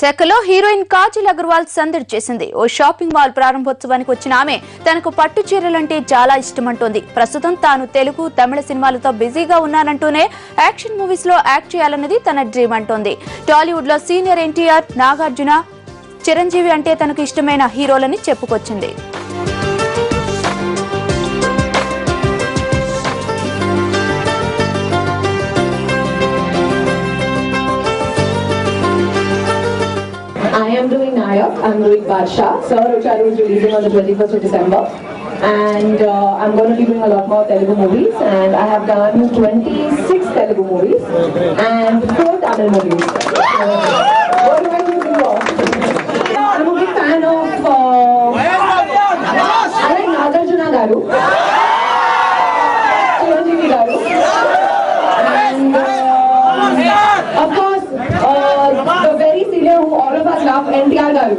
శాఖలో హీరోయిన్ కాజల్ అగర్వాల్ సందడి చేసింది. ఓ షాపింగ్ మాల్ ప్రారంభోత్సవానికి వచ్చిన ఆమె తనకు పట్టు చీరలంటే చాలా ఇష్టమంటోంది. ప్రస్తుతం తాను తెలుగు, తమిళ సినిమాలతో బిజీగా ఉన్నానంటూనే యాక్షన్ మూవీస్ లో యాక్ట్ చేయాలన్నది తన డ్రీమ్ అంటోంది. టాలీవుడ్ లో సీనియర్ ఎన్టీఆర్, నాగార్జున, చిరంజీవి అంటే తనకు ఇష్టమైన హీరోలని చెప్పుకొచ్చింది. I am doing Nayak. I'm doing Badshah. Sir Ucharu is releasing on the 21st of December. And I'm going to be doing a lot more Telugu movies. And I have done 26 Telugu movies and 4 Tamil movies. What do I do more? I'm a big fan of I like Nagarjuna Garu, Chiranjeevi Garu, and of course the very senior who all of us love, NTR Garu.